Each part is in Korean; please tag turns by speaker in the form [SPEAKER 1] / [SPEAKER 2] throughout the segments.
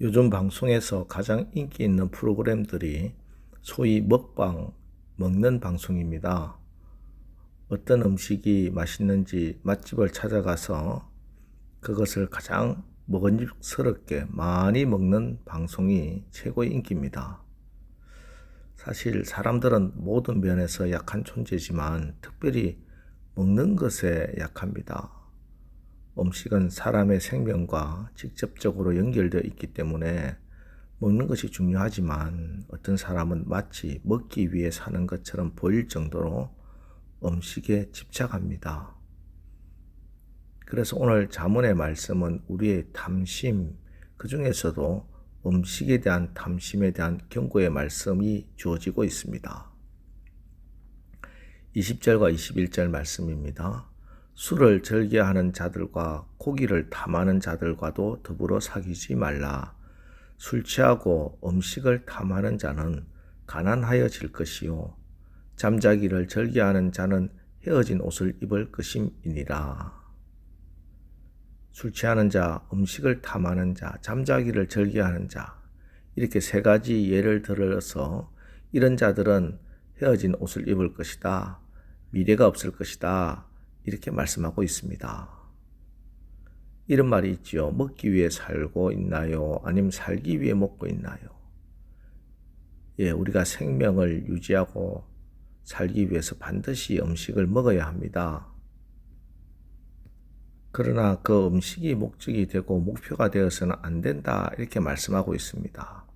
[SPEAKER 1] 요즘 방송에서 가장 인기 있는 프로그램들이 소위 먹방, 먹는 방송입니다. 어떤 음식이 맛있는지 맛집을 찾아가서 그것을 가장 먹음직스럽게 많이 먹는 방송이 최고의 인기입니다. 사실 사람들은 모든 면에서 약한 존재지만 특별히 먹는 것에 약합니다. 음식은 사람의 생명과 직접적으로 연결되어 있기 때문에 먹는 것이 중요하지만 어떤 사람은 마치 먹기 위해 사는 것처럼 보일 정도로 음식에 집착합니다. 그래서 오늘 잠언의 말씀은 우리의 탐심, 그 중에서도 음식에 대한 탐심에 대한 경고의 말씀이 주어지고 있습니다. 20절과 21절 말씀입니다. 술을 즐겨하는 자들과 고기를 탐하는 자들과도 더불어 사귀지 말라. 술 취하고 음식을 탐하는 자는 가난하여질 것이요 잠자기를 즐겨하는 자는 헤어진 옷을 입을 것임이니라. 술 취하는 자, 음식을 탐하는 자, 잠자기를 즐겨하는 자, 이렇게 세 가지 예를 들어서 이런 자들은 헤어진 옷을 입을 것이다, 미래가 없을 것이다, 이렇게 말씀하고 있습니다. 이런 말이 있지요. 먹기 위해 살고 있나요? 아니면 살기 위해 먹고 있나요? 우리가 생명을 유지하고 살기 위해서 반드시 음식을 먹어야 합니다. 그러나 그 음식이 목적이 되고 목표가 되어서는 안 된다, 이렇게 말씀하고 있습니다.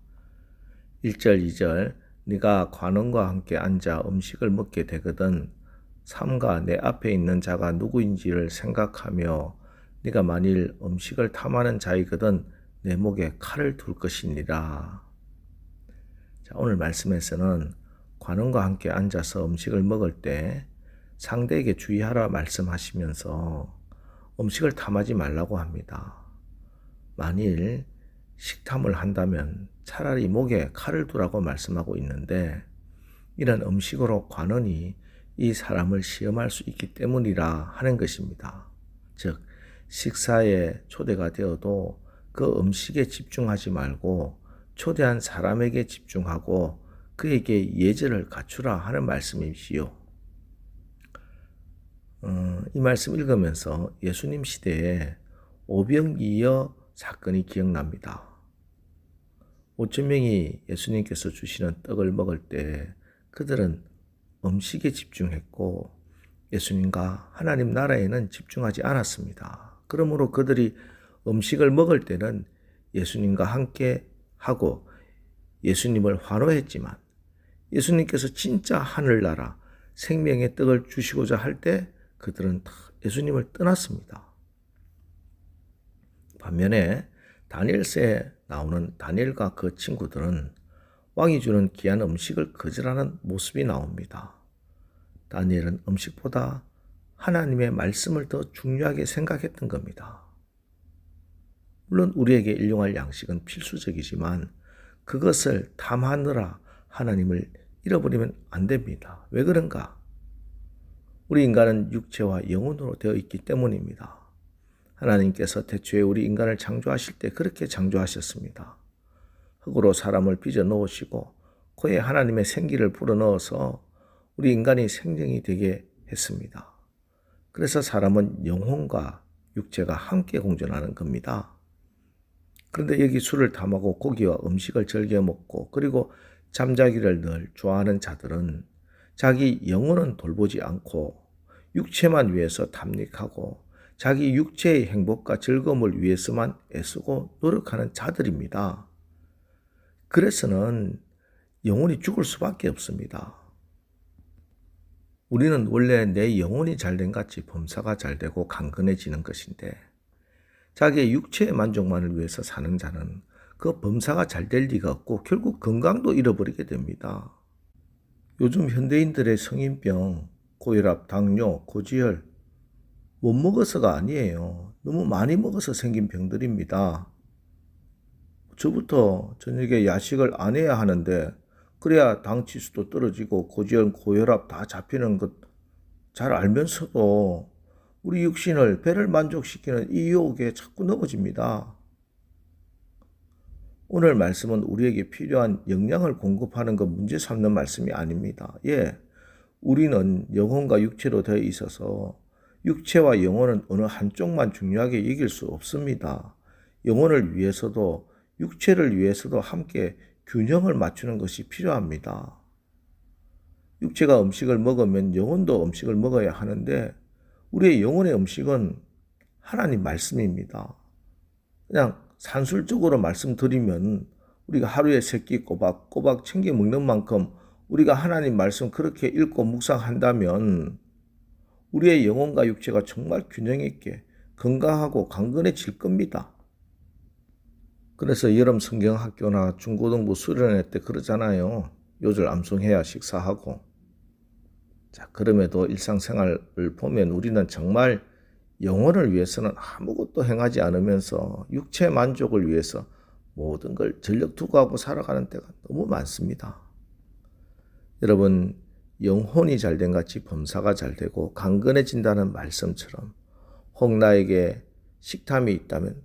[SPEAKER 1] 1절, 2절, 네가 관원과 함께 앉아 음식을 먹게 되거든 삼가 내 앞에 있는 자가 누구인지를 생각하며 네가 만일 음식을 탐하는 자이거든 내 목에 칼을 둘 것이니라. 자, 오늘 말씀에서는 관원과 함께 앉아서 음식을 먹을 때 상대에게 주의하라 말씀하시면서 음식을 탐하지 말라고 합니다. 만일 식탐을 한다면 차라리 목에 칼을 두라고 말씀하고 있는데 이런 음식으로 관원이 이 사람을 시험할 수 있기 때문이라 하는 것입니다. 즉 식사에 초대가 되어도 그 음식에 집중하지 말고 초대한 사람에게 집중하고 그에게 예절을 갖추라 하는 말씀이시요. 이 말씀 읽으면서 예수님 시대에 오병이어 사건이 기억납니다. 5천 명이 예수님께서 주시는 떡을 먹을 때 그들은 음식에 집중했고 예수님과 하나님 나라에는 집중하지 않았습니다. 그러므로 그들이 음식을 먹을 때는 예수님과 함께 하고 예수님을 환호했지만 예수님께서 진짜 하늘나라 생명의 떡을 주시고자 할 때 그들은 다 예수님을 떠났습니다. 반면에 다니엘서에 나오는 다니엘과 그 친구들은 왕이 주는 귀한 음식을 거절하는 모습이 나옵니다. 다니엘은 음식보다 하나님의 말씀을 더 중요하게 생각했던 겁니다. 물론 우리에게 일용할 양식은 필수적이지만 그것을 탐하느라 하나님을 잃어버리면 안 됩니다. 왜 그런가? 우리 인간은 육체와 영혼으로 되어 있기 때문입니다. 하나님께서 태초에 우리 인간을 창조하실 때 그렇게 창조하셨습니다. 흙으로 사람을 빚어 넣으시고 그에 하나님의 생기를 불어넣어서 우리 인간이 생명이 되게 했습니다. 그래서 사람은 영혼과 육체가 함께 공존하는 겁니다. 그런데 여기 술을 탐하고 고기와 음식을 즐겨 먹고 그리고 잠자기를 늘 좋아하는 자들은 자기 영혼은 돌보지 않고 육체만 위해서 탐닉하고 자기 육체의 행복과 즐거움을 위해서만 애쓰고 노력하는 자들입니다. 그래서는 영혼이 죽을 수밖에 없습니다. 우리는 원래 내 영혼이 잘된 같이 범사가 잘되고 강건해지는 것인데 자기의 육체의 만족만을 위해서 사는 자는 그 범사가 잘될 리가 없고 결국 건강도 잃어버리게 됩니다. 요즘 현대인들의 성인병, 고혈압, 당뇨, 고지혈 못 먹어서가 아니에요. 너무 많이 먹어서 생긴 병들입니다. 저부터 저녁에 야식을 안 해야 하는데 그래야 당 지수도 떨어지고 고지혈, 고혈압 다 잡히는 것 잘 알면서도 우리 육신을 배를 만족시키는 이 유혹에 자꾸 넘어집니다. 오늘 말씀은 우리에게 필요한 영양을 공급하는 것 문제 삼는 말씀이 아닙니다. 우리는 영혼과 육체로 되어 있어서 육체와 영혼은 어느 한쪽만 중요하게 여길 수 없습니다. 영혼을 위해서도 육체를 위해서도 함께 균형을 맞추는 것이 필요합니다. 육체가 음식을 먹으면 영혼도 음식을 먹어야 하는데 우리의 영혼의 음식은 하나님 말씀입니다. 그냥 산술적으로 말씀드리면 우리가 하루에 3끼 꼬박꼬박 챙겨 먹는 만큼 우리가 하나님 말씀 그렇게 읽고 묵상한다면 우리의 영혼과 육체가 정말 균형 있게 건강하고 강건해질 겁니다. 그래서 여름 성경학교나 중고등부 수련회 때 그러잖아요. 요절 암송해야 식사하고. 자, 그럼에도 일상생활을 보면 우리는 정말 영혼을 위해서는 아무것도 행하지 않으면서 육체 만족을 위해서 모든 걸 전력 투구하고 살아가는 때가 너무 많습니다. 여러분, 영혼이 잘된 같이 범사가 잘되고 강건해진다는 말씀처럼 혹 나에게 식탐이 있다면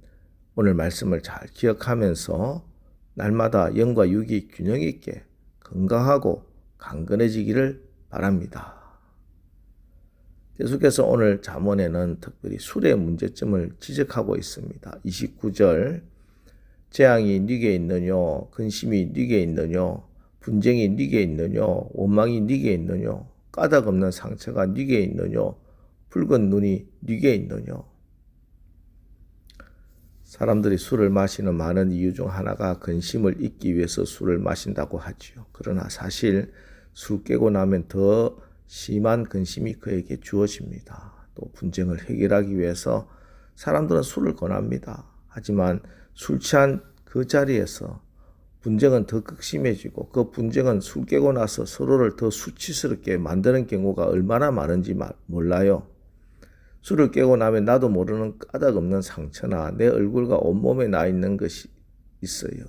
[SPEAKER 1] 오늘 말씀을 잘 기억하면서 날마다 영과 육이 균형 있게 건강하고 강건해지기를 바랍니다. 계속해서 오늘 잠언에는 특별히 술의 문제점을 지적하고 있습니다. 29절 재앙이 네게 있느뇨 근심이 네게 있느뇨 분쟁이 네게 있느뇨 원망이 네게 있느뇨 까닭 없는 상처가 네게 있느뇨 붉은 눈이 네게 있느뇨. 사람들이 술을 마시는 많은 이유 중 하나가 근심을 잊기 위해서 술을 마신다고 하지요. 그러나 사실 술 깨고 나면 더 심한 근심이 그에게 주어집니다. 또 분쟁을 해결하기 위해서 사람들은 술을 권합니다. 하지만 술 취한 그 자리에서 분쟁은 더 극심해지고 그 분쟁은 술 깨고 나서 서로를 더 수치스럽게 만드는 경우가 얼마나 많은지 몰라요. 술을 깨고 나면 나도 모르는 까닭 없는 상처나 내 얼굴과 온몸에 나 있는 것이 있어요.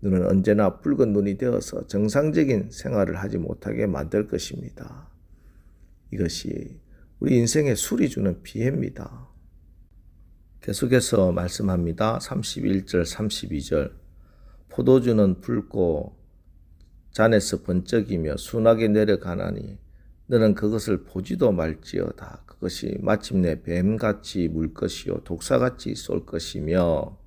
[SPEAKER 1] 눈은 언제나 붉은 눈이 되어서 정상적인 생활을 하지 못하게 만들 것입니다. 이것이 우리 인생에 술이 주는 피해입니다. 계속해서 말씀합니다. 31절 32절 포도주는 붉고 잔에서 번쩍이며 순하게 내려가나니 너는 그것을 보지도 말지어다. 그것이 마침내 뱀같이 물 것이요 독사같이 쏠 것이며.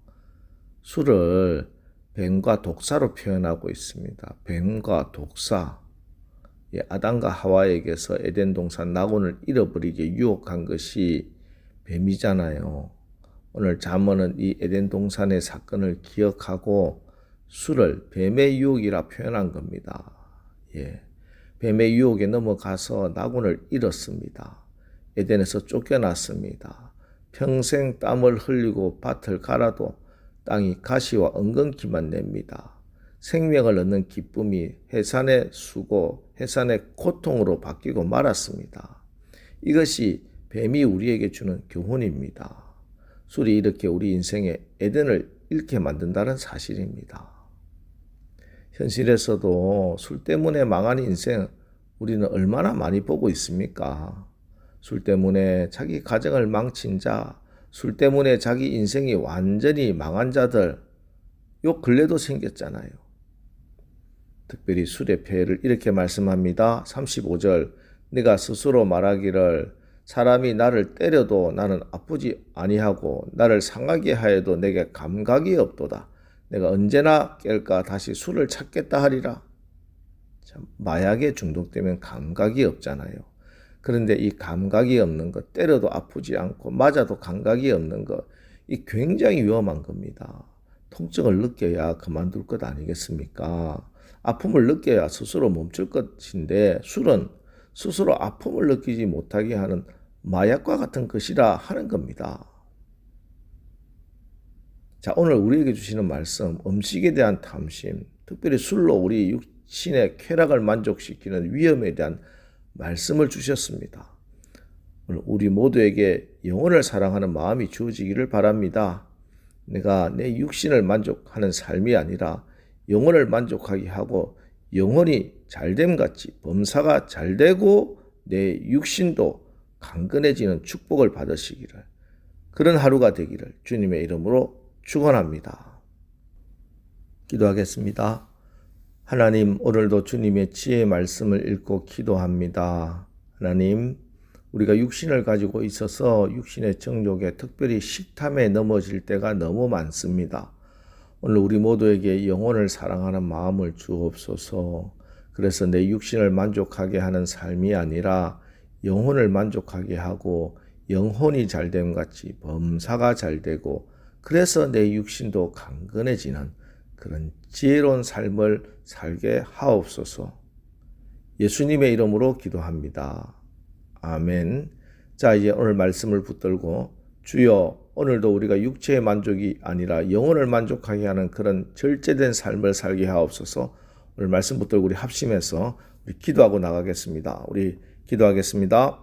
[SPEAKER 1] 술을 뱀과 독사로 표현하고 있습니다. 뱀과 독사. 아담과 하와에게서 에덴 동산 낙원을 잃어버리게 유혹한 것이 뱀이잖아요. 오늘 잠언은 이 에덴 동산의 사건을 기억하고 술을 뱀의 유혹이라 표현한 겁니다. 뱀의 유혹에 넘어가서 낙원을 잃었습니다. 에덴에서 쫓겨났습니다. 평생 땀을 흘리고 밭을 갈아도 땅이 가시와 엉겅퀴만 냅니다. 생명을 얻는 기쁨이 해산의 수고, 해산의 고통으로 바뀌고 말았습니다. 이것이 뱀이 우리에게 주는 교훈입니다. 술이 이렇게 우리 인생의 에덴을 잃게 만든다는 사실입니다. 현실에서도 술 때문에 망한 인생 우리는 얼마나 많이 보고 있습니까? 술 때문에 자기 가정을 망친 자, 술 때문에 자기 인생이 완전히 망한 자들, 요 근래도 생겼잖아요. 특별히 술의 폐해를 이렇게 말씀합니다. 35절 네가 스스로 말하기를 사람이 나를 때려도 나는 아프지 아니하고 나를 상하게 하여도 내게 감각이 없도다. 내가 언제나 깰까 다시 술을 찾겠다 하리라. 참, 마약에 중독되면 감각이 없잖아요. 그런데 이 감각이 없는 것, 때려도 아프지 않고 맞아도 감각이 없는 것, 이 굉장히 위험한 겁니다. 통증을 느껴야 그만둘 것 아니겠습니까? 아픔을 느껴야 스스로 멈출 것인데 술은 스스로 아픔을 느끼지 못하게 하는 마약과 같은 것이라 하는 겁니다. 자, 오늘 우리에게 주시는 말씀, 음식에 대한 탐심, 특별히 술로 우리 육신의 쾌락을 만족시키는 위험에 대한 말씀을 주셨습니다. 오늘 우리 모두에게 영혼을 사랑하는 마음이 주어지기를 바랍니다. 내가 내 육신을 만족하는 삶이 아니라 영혼을 만족하게 하고 영혼이 잘됨같이 범사가 잘되고 내 육신도 강건해지는 축복을 받으시기를, 그런 하루가 되기를 주님의 이름으로 축원합니다. 기도하겠습니다. 하나님, 오늘도 주님의 지혜의 말씀을 읽고 기도합니다. 하나님, 우리가 육신을 가지고 있어서 육신의 정욕에 특별히 식탐에 넘어질 때가 너무 많습니다. 오늘 우리 모두에게 영혼을 사랑하는 마음을 주옵소서. 그래서 내 육신을 만족하게 하는 삶이 아니라 영혼을 만족하게 하고 영혼이 잘됨 같이 범사가 잘되고 그래서 내 육신도 강건해지는 그런 지혜로운 삶을 살게 하옵소서. 예수님의 이름으로 기도합니다. 아멘. 자, 이제 오늘 말씀을 붙들고 주여, 오늘도 우리가 육체의 만족이 아니라 영혼을 만족하게 하는 그런 절제된 삶을 살게 하옵소서. 오늘 말씀 붙들고 우리 합심해서 우리 기도하고 나가겠습니다. 우리 기도하겠습니다.